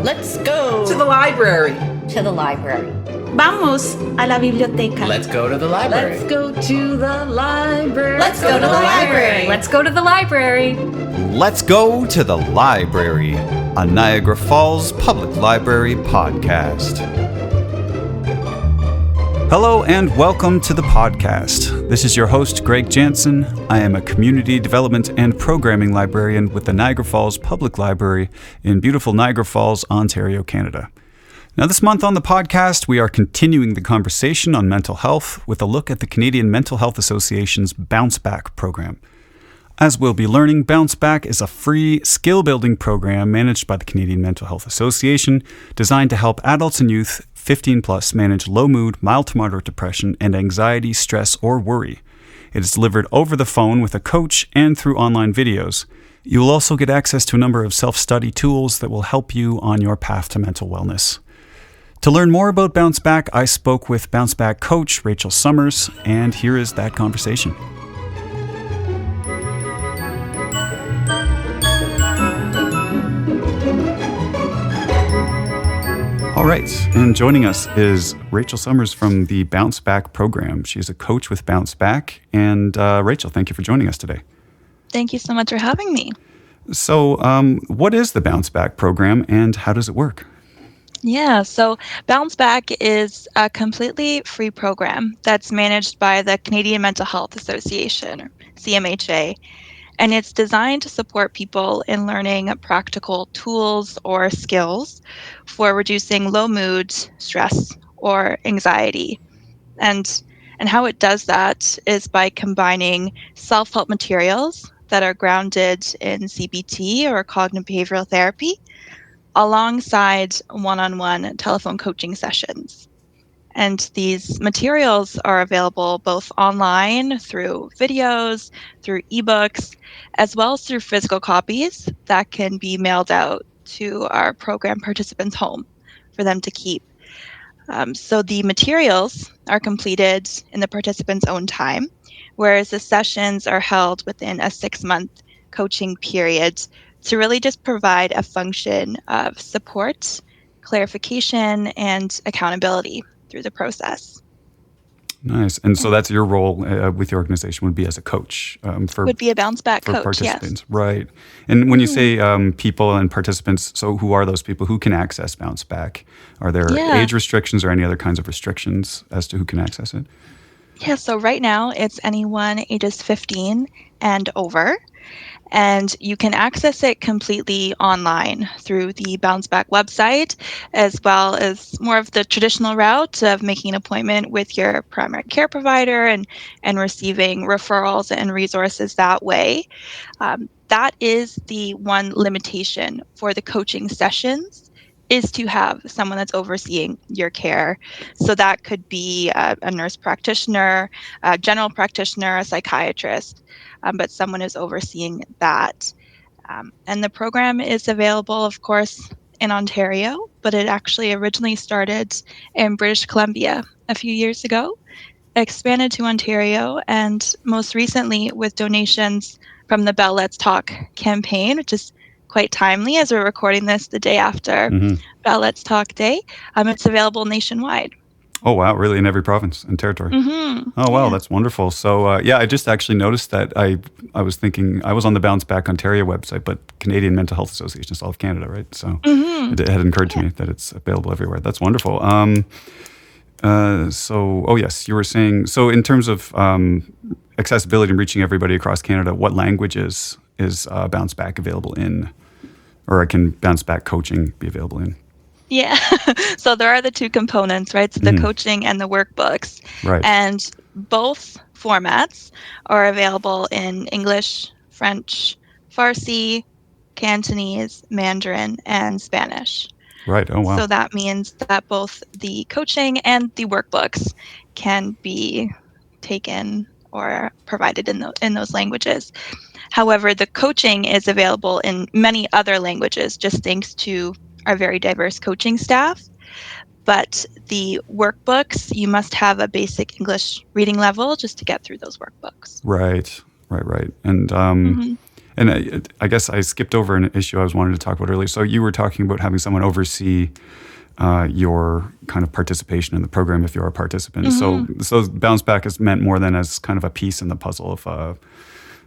Let's go to the library. To the library. Vamos a la biblioteca. Let's go to the library. Let's go to the library. Let's go to the library. Let's go to the library. Let's go to the library, a Niagara Falls Public Library podcast. Hello and welcome to the podcast. This is your host, Greg Jansen. I am a community development and programming librarian with the Niagara Falls Public Library in beautiful Niagara Falls, Ontario, Canada. Now, this month on the podcast, we are continuing the conversation on mental health with a look at the Canadian Mental Health Association's BounceBack program. As we'll be learning, BounceBack is a free skill-building program managed by the Canadian Mental Health Association designed to help adults and youth 15 plus manage low mood, mild to moderate depression, and anxiety, stress, or worry. It is delivered over the phone with a coach and through online videos. You will also get access to a number of self-study tools that will help you on your path to mental wellness. To learn more about BounceBack, I spoke with BounceBack coach Rachel Summers, and here is that conversation. All right, and joining us is Rachel Summers from the BounceBack program. She's a coach with BounceBack. And Rachel, thank you for joining us today. Thank you so much for having me. So what is the BounceBack program and how does it work? Yeah, so BounceBack is a completely free program that's managed by the Canadian Mental Health Association, or CMHA. And it's designed to support people in learning practical tools or skills for reducing low mood, stress, or anxiety. And how it does that is by combining self-help materials that are grounded in CBT or cognitive behavioral therapy alongside one-on-one telephone coaching sessions. And these materials are available both online through videos, through ebooks, as well as through physical copies that can be mailed out to our program participants' home for them to keep. So the materials are completed in the participant's own time, whereas the sessions are held within a 6-month coaching period to really just provide a function of support, clarification, and accountability through the process. Nice. And so that's your role with the organization would be as a coach would be a BounceBack coach, participants. Yes. Right. And when you say people and participants, so who are those people? Who can access BounceBack? Are there age restrictions or any other kinds of restrictions as to who can access it? Yeah, so right now it's anyone ages 15 and over. And you can access it completely online through the BounceBack website, as well as more of the traditional route of making an appointment with your primary care provider and receiving referrals and resources that way. That is the one limitation for the coaching sessions, is to have someone that's overseeing your care. So that could be a nurse practitioner, a general practitioner, a psychiatrist. But someone is overseeing that. And the program is available, of course, in Ontario, but it actually originally started in British Columbia a few years ago, expanded to Ontario, and most recently with donations from the Bell Let's Talk campaign, which is quite timely as we're recording this the day after Bell Let's Talk Day. It's available nationwide. Oh, wow. Really? In every province and territory? Mm-hmm. Oh, wow. Yeah. That's wonderful. So, I just actually noticed that I was thinking, I was on the BounceBack Ontario website, but Canadian Mental Health Association is all of Canada, right? So it had occurred to me that it's available everywhere. That's wonderful. Yes, you were saying, so in terms of accessibility and reaching everybody across Canada, what languages is BounceBack available in? Or can BounceBack coaching be available in? Yeah. So there are the two components, right? So the coaching and the workbooks. Right. And both formats are available in English, French, Farsi, Cantonese, Mandarin, and Spanish. Right. Oh, wow. So that means that both the coaching and the workbooks can be taken or provided in those languages. However, the coaching is available in many other languages, just thanks to our very diverse coaching staff. But the workbooks, you must have a basic English reading level just to get through those workbooks. Right. And And I guess I skipped over an issue I was wanting to talk about earlier. So you were talking about having someone oversee your kind of participation in the program if you're a participant. Mm-hmm. So BounceBack is meant more than as kind of a piece in the puzzle of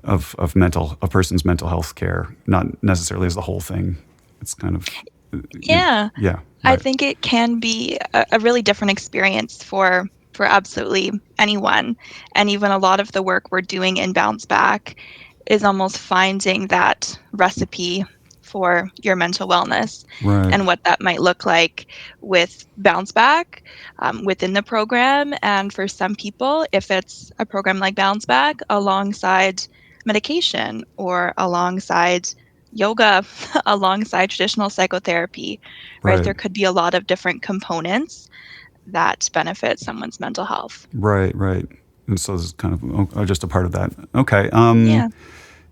a person's mental health care, not necessarily as the whole thing. It's kind of Yeah. yeah. I Right. think it can be a really different experience for absolutely anyone. And even a lot of the work we're doing in Bounce Back is almost finding that recipe for your mental wellness Right. and what that might look like with Bounce Back within the program. And for some people, if it's a program like Bounce Back alongside medication or alongside yoga, alongside traditional psychotherapy, right? Right. There could be a lot of different components that benefit someone's mental health. Right. Right. And so this is kind of just a part of that. Okay. Yeah.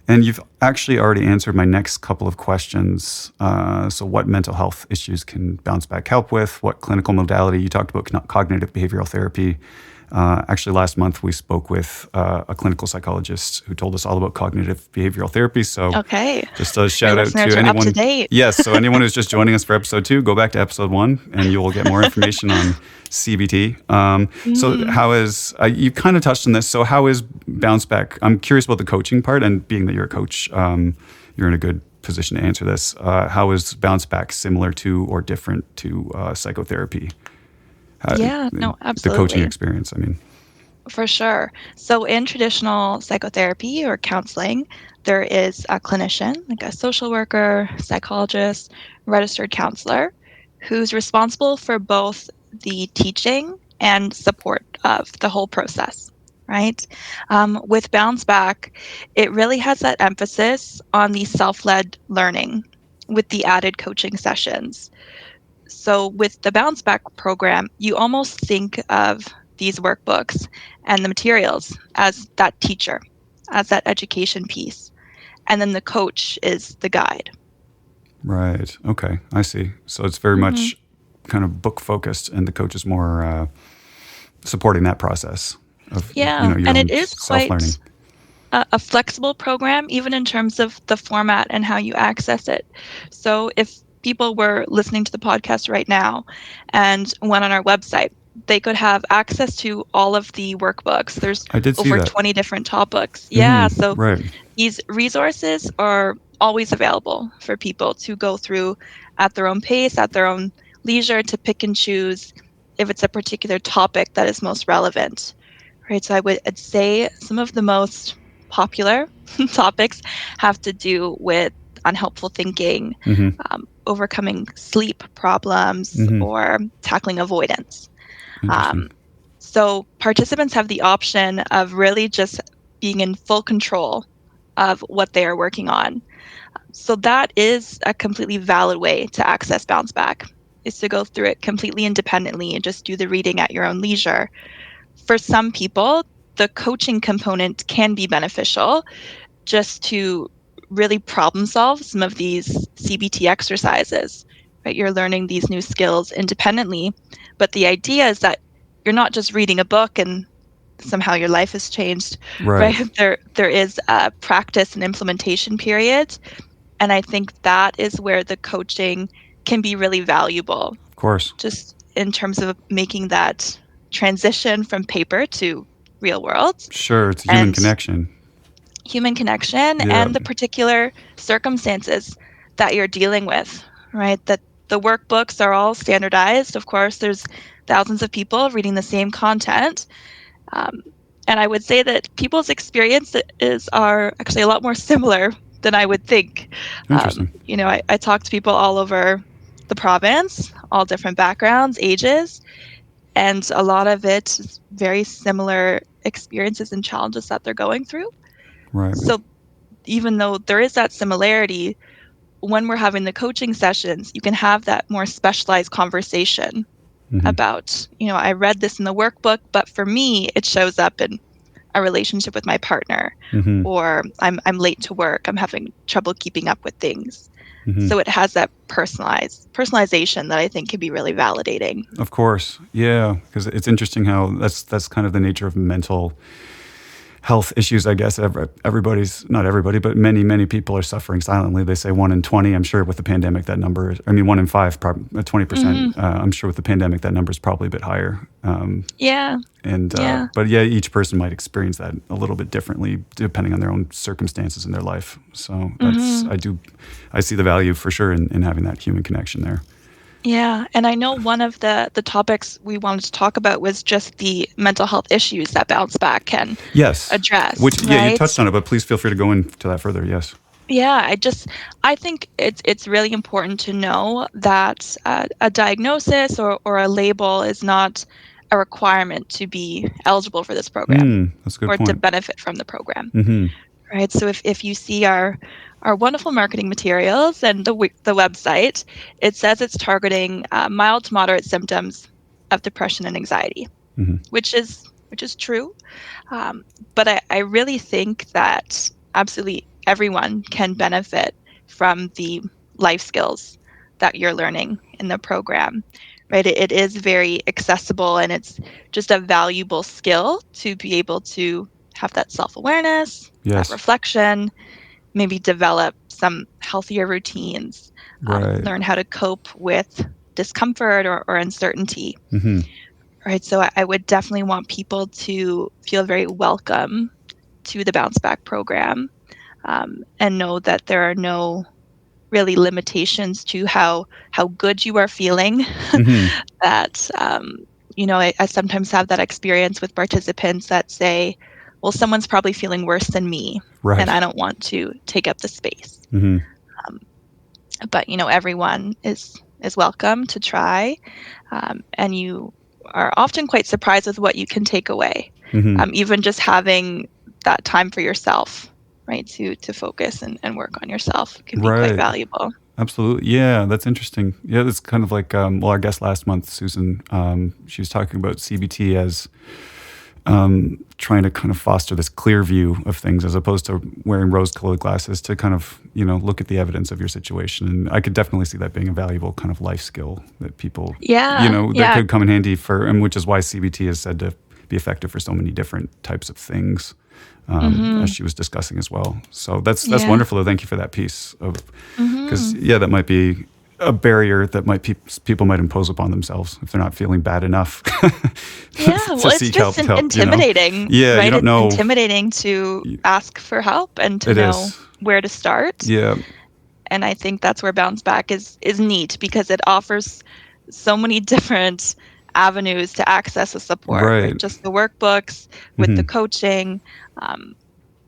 And you've actually already answered my next couple of questions. So what mental health issues can Bounce Back help with? What clinical modality? You talked about cognitive behavioral therapy. Actually, last month we spoke with a clinical psychologist who told us all about cognitive behavioral therapy. So Okay. just a shout out listeners to are up anyone. to date. Yes, so anyone who's just joining us for episode 2, go back to episode 1 and you will get more information on CBT. So how is, you kind of touched on this, so how is Bounce Back? I'm curious about the coaching part, and being that you're a coach, you're in a good position to answer this. How is Bounce Back similar to or different to psychotherapy? No, The absolutely. coaching experience, I mean. For sure. So in traditional psychotherapy or counseling, there is a clinician, like a social worker, psychologist, registered counselor, who's responsible for both the teaching and support of the whole process, right? With Bounce Back, it really has that emphasis on the self-led learning with the added coaching sessions. So with the Bounce Back program, you almost think of these workbooks and the materials as that teacher, as that education piece. And then the coach is the guide. Right. Okay. I see. So it's very much kind of book focused, and the coach is more supporting that process of your And own it is self-learning. quite a flexible program, even in terms of the format and how you access it. So if people were listening to the podcast right now and went on our website, they could have access to all of the workbooks. There's I did see over that. 20 different topics. Yeah, so Right. these resources are always available for people to go through at their own pace, at their own leisure, to pick and choose if it's a particular topic that is most relevant. Right. So I'd say some of the most popular topics have to do with unhelpful thinking, overcoming sleep problems, or tackling avoidance. Interesting. So participants have the option of really just being in full control of what they are working on. So that is a completely valid way to access Bounce Back, is to go through it completely independently and just do the reading at your own leisure. For some people, the coaching component can be beneficial just to really problem solve some of these CBT exercises, right? You're learning these new skills independently, but the idea is that you're not just reading a book and somehow your life has changed, right? There is a practice and implementation period, and I think that is where the coaching can be really valuable. Of course. Just in terms of making that transition from paper to real world. Sure, it's human connection. Human connection and the particular circumstances that you're dealing with, right? That the workbooks are all standardized. Of course, there's thousands of people reading the same content. And I would say that people's experiences are actually a lot more similar than I would think. Interesting. I talk to people all over the province, all different backgrounds, ages, and a lot of it is very similar experiences and challenges that they're going through. Right. So even though there is that similarity, when we're having the coaching sessions, you can have that more specialized conversation about, I read this in the workbook, but for me, it shows up in a relationship with my partner, or I'm late to work, I'm having trouble keeping up with things. So it has that personalization that I think can be really validating. Of course. Yeah, because it's interesting how that's kind of the nature of mental health issues, I guess. Everybody's, not everybody, but many people are suffering silently. They say 1 in 20. I'm sure with the pandemic that number, 1 in 5, 20%. I'm sure with the pandemic that number is probably a bit higher. But yeah, each person might experience that a little bit differently depending on their own circumstances in their life. So I see the value for sure in having that human connection there. Yeah, and I know one of the topics we wanted to talk about was just the mental health issues that BounceBack can address. Which, you touched on it, but please feel free to go into that further. Yes. Yeah, I think it's really important to know that a diagnosis or a label is not a requirement to be eligible for this program That's a good or point. to benefit from the program. Mm-hmm. Right. So if you see our wonderful marketing materials and the website, it says it's targeting mild to moderate symptoms of depression and anxiety, which is true. But I really think that absolutely everyone can benefit from the life skills that you're learning in the program. Right. It is very accessible, and it's just a valuable skill to be able to have that self-awareness, that reflection, maybe develop some healthier routines, learn how to cope with discomfort or uncertainty. Right. So I would definitely want people to feel very welcome to the BounceBack program, and know that there are no really limitations to how good you are feeling. That, I sometimes have that experience with participants that say, well, someone's probably feeling worse than me, and I don't want to take up the space. But, everyone is welcome to try, and you are often quite surprised with what you can take away. Even just having that time for yourself, right, to focus and work on yourself can be quite valuable. Absolutely. Yeah, that's interesting. Yeah, that's kind of like, our guest last month, Susan, she was talking about CBT as trying to kind of foster this clear view of things as opposed to wearing rose-colored glasses to kind of, look at the evidence of your situation. And I could definitely see that being a valuable kind of life skill that people, that could come in handy and which is why CBT is said to be effective for so many different types of things, as she was discussing as well. So that's wonderful. Thank you for that piece of, because that might be a barrier that people might impose upon themselves if they're not feeling bad enough. It's just intimidating. Right? You don't know. It's intimidating to ask for help and to know where to start. Yeah. And I think that's where BounceBack is neat, because it offers so many different avenues to access the support. Right? Just the workbooks, with the coaching.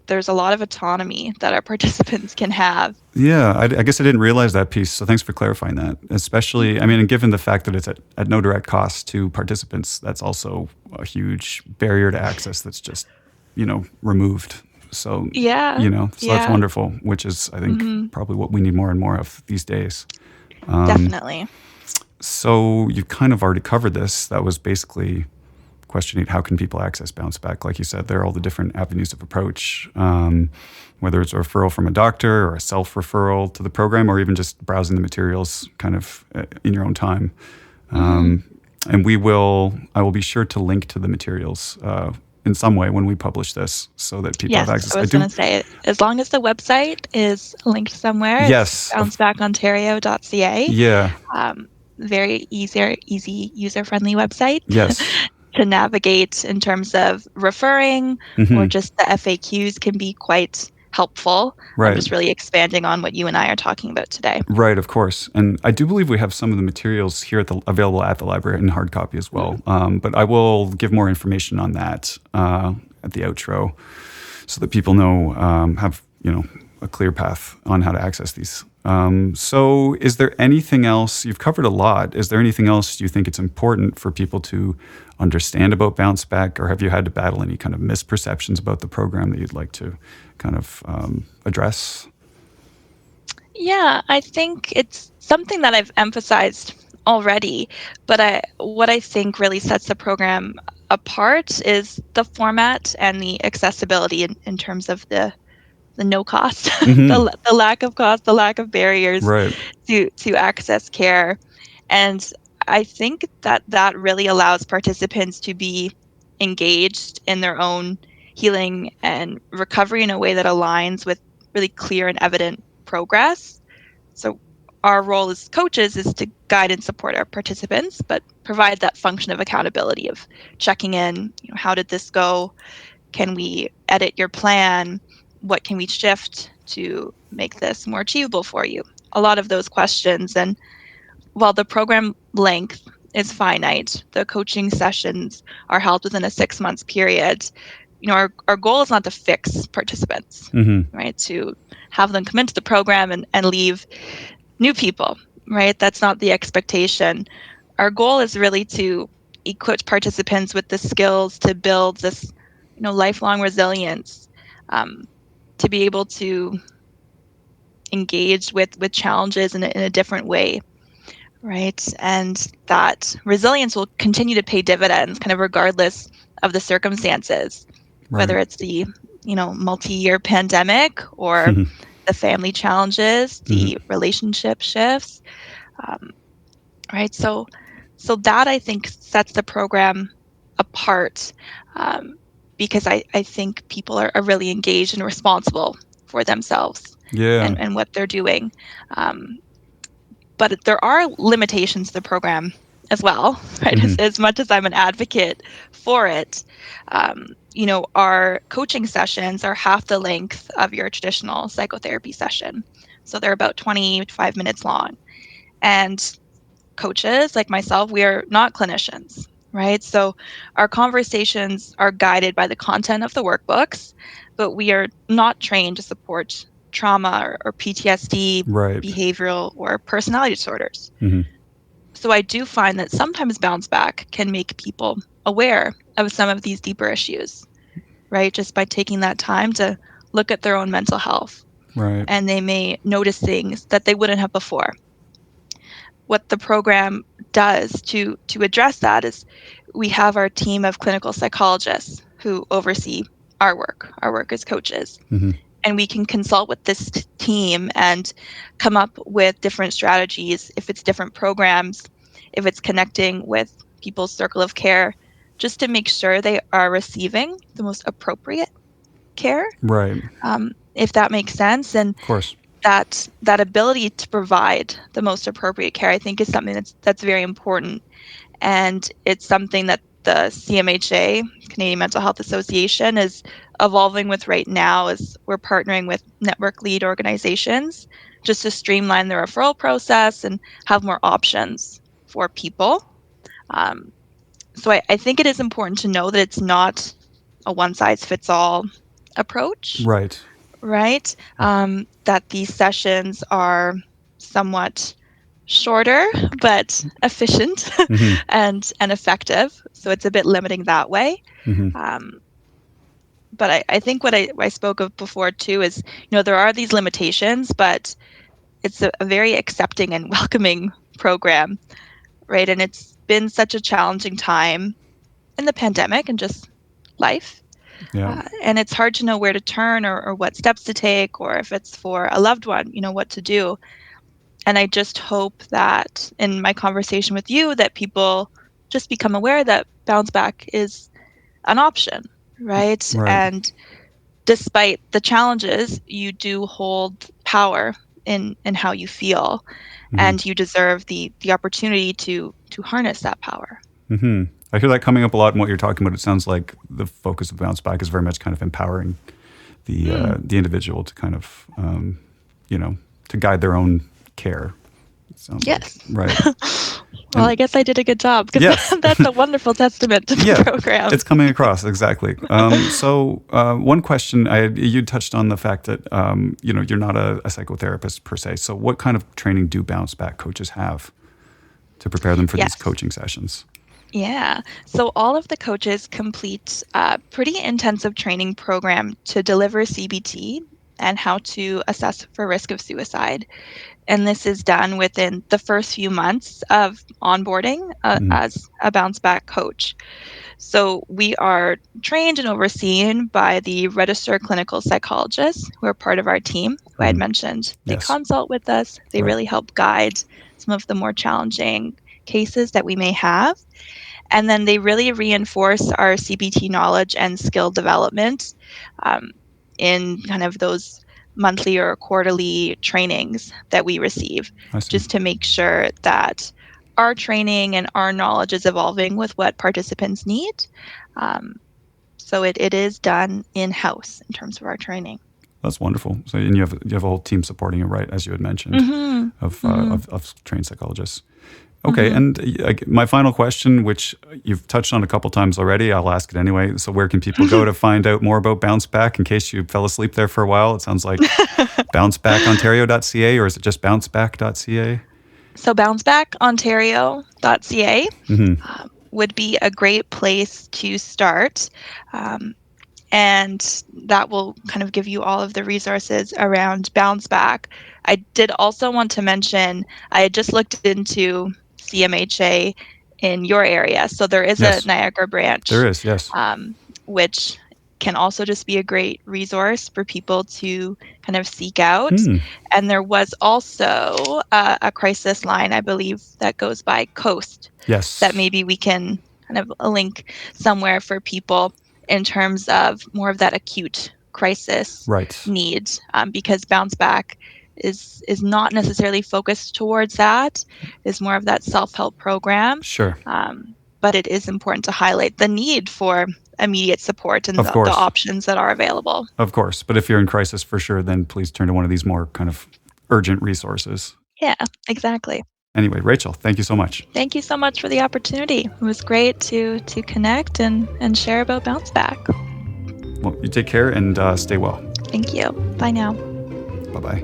There's a lot of autonomy that our participants can have. Yeah, I guess I didn't realize that piece. So thanks for clarifying that. Especially, and given the fact that it's at no direct cost to participants, that's also a huge barrier to access that's just, removed. So, that's wonderful, which is, I think, probably what we need more and more of these days. Definitely. So you kind of already covered this. That was basically questioning how can people access BounceBack. Like you said, there are all the different avenues of approach, whether it's a referral from a doctor or a self-referral to the program, or even just browsing the materials kind of in your own time. And I will be sure to link to the materials in some way when we publish this so that people have access. I was going to say, as long as the website is linked somewhere, it's bouncebackontario.ca. Yeah. Very easy, user-friendly website. Yes. To navigate in terms of referring, or just the FAQs can be quite helpful. I'm just really expanding on what you and I are talking about today. Right, of course. And I do believe we have some of the materials here available at the library in hard copy as well. But I will give more information on that at the outro so that people know, have a clear path on how to access these. So is there anything else, you've covered a lot, is there anything else you think it's important for people to understand about BounceBack, or have you had to battle any kind of misperceptions about the program that you'd like to kind of address? Yeah, I think it's something that I've emphasized already, but what I think really sets the program apart is the format and the accessibility in terms of the no cost, the lack of cost, the lack of barriers to access care. And I think that really allows participants to be engaged in their own healing and recovery in a way that aligns with really clear and evident progress. So our role as coaches is to guide and support our participants, but provide that function of accountability of checking in, how did this go? Can we edit your plan? What can we shift to make this more achievable for you? A lot of those questions. And while the program length is finite, the coaching sessions are held within a 6-month period. Our goal is not to fix participants, right? To have them come into the program and leave new people, right? That's not the expectation. Our goal is really to equip participants with the skills to build this, lifelong resilience, to be able to engage with challenges in a different way, right? And that resilience will continue to pay dividends kind of regardless of the circumstances, whether it's the, multi-year pandemic or the family challenges, the relationship shifts, right? So that I think sets the program apart, because I think people are really engaged and responsible for themselves and what they're doing. But there are limitations to the program as well, right? As much as I'm an advocate for it, our coaching sessions are half the length of your traditional psychotherapy session. So they're about 25 minutes long. And coaches like myself, we are not clinicians, right? So our conversations are guided by the content of the workbooks, but we are not trained to support trauma or PTSD, behavioral or personality disorders. So I do find that sometimes BounceBack can make people aware of some of these deeper issues, right? Just by taking that time to look at their own mental health. Right. And they may notice things that they wouldn't have before. What the program does to address that is we have our team of clinical psychologists who oversee our work as coaches. And we can consult with this team and come up with different strategies, if it's different programs, if it's connecting with people's circle of care, just to make sure they are receiving the most appropriate care. Right. If that makes sense. And of course, that ability to provide the most appropriate care, I think, is something that's very important. And it's something that the CMHA, Canadian Mental Health Association, is evolving with right now, as we're partnering with network lead organizations just to streamline the referral process and have more options for people. So I think it is important to know that it's not a one-size-fits-all approach. Right. That these sessions are somewhat shorter but efficient and effective. So it's a bit limiting that way. But I think what I spoke of before too is, there are these limitations, but it's a very accepting and welcoming program, right? And it's been such a challenging time in the pandemic and just life. And it's hard to know where to turn or what steps to take, or if it's for a loved one, what to do. And I just hope that in my conversation with you, that people just become aware that BounceBack is an option, right? And despite the challenges, you do hold power in how you feel, and you deserve the opportunity to harness that power. I hear that coming up a lot in what you're talking about. It sounds like the focus of BounceBack is very much kind of empowering the individual to kind of, to guide their own care. Yes. Right. Well, I guess I did a good job, because that's a wonderful testament to the program. It's coming across, exactly. So one question, you touched on the fact that, you're not a psychotherapist per se. So what kind of training do BounceBack coaches have to prepare them for these coaching sessions? Yeah. So all of the coaches complete a pretty intensive training program to deliver CBT and how to assess for risk of suicide. And this is done within the first few months of onboarding as a BounceBack coach. So we are trained and overseen by the registered clinical psychologists who are part of our team, who I had mentioned. They consult with us. They really help guide some of the more challenging cases that we may have. And then they really reinforce our CBT knowledge and skill development in kind of those monthly or quarterly trainings that we receive, just to make sure that our training and our knowledge is evolving with what participants need. So it is done in-house in terms of our training. That's wonderful. So, and you have a whole team supporting it, right? As you had mentioned, of trained psychologists. Okay, and my final question, which you've touched on a couple times already, I'll ask it anyway. So where can people go to find out more about BounceBack in case you fell asleep there for a while? It sounds like bouncebackontario.ca, or is it just bounceback.ca? So bouncebackontario.ca would be a great place to start. And that will kind of give you all of the resources around BounceBack. I did also want to mention, I had just looked into CMHA in your area. So there is a Niagara branch. There is, yes. Which can also just be a great resource for people to kind of seek out. And there was also a crisis line, I believe, that goes by Coast. Yes. That maybe we can kind of link somewhere for people in terms of more of that acute crisis need, because BounceBack is not necessarily focused towards that. It's more of that self-help program. Sure. But it is important to highlight the need for immediate support and the options that are available. Of course. But if you're in crisis for sure, then please turn to one of these more kind of urgent resources. Yeah, exactly. Anyway, Rachel, thank you so much. Thank you so much for the opportunity. It was great to connect and share about BounceBack. Well, you take care and stay well. Thank you. Bye now. Bye-bye.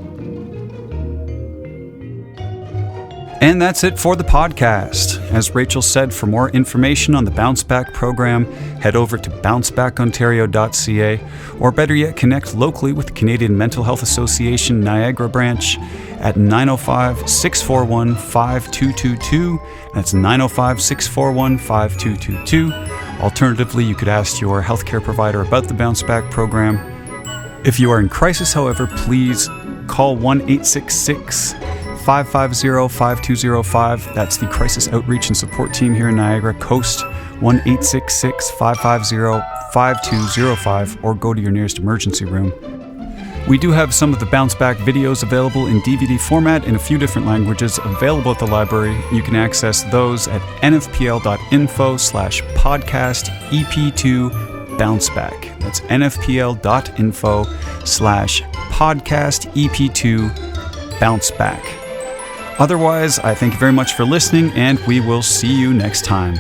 And that's it for the podcast. As Rachel said, for more information on the BounceBack program, head over to bouncebackontario.ca, or better yet, connect locally with the Canadian Mental Health Association Niagara branch at 905-641-5222. That's 905-641-5222. Alternatively, you could ask your healthcare provider about the BounceBack program. If you are in crisis, however, please call 1-866-550-5205. That's the Crisis Outreach and Support Team here in Niagara Coast, 1-866-550-5205, or go to your nearest emergency room. We do have some of the BounceBack videos available in DVD format in a few different languages available at the library. You can access those at nfpl.info/podcast-ep2-bounceback. That's nfpl.info/podcast-ep2-bounceback. Otherwise, I thank you very much for listening, and we will see you next time.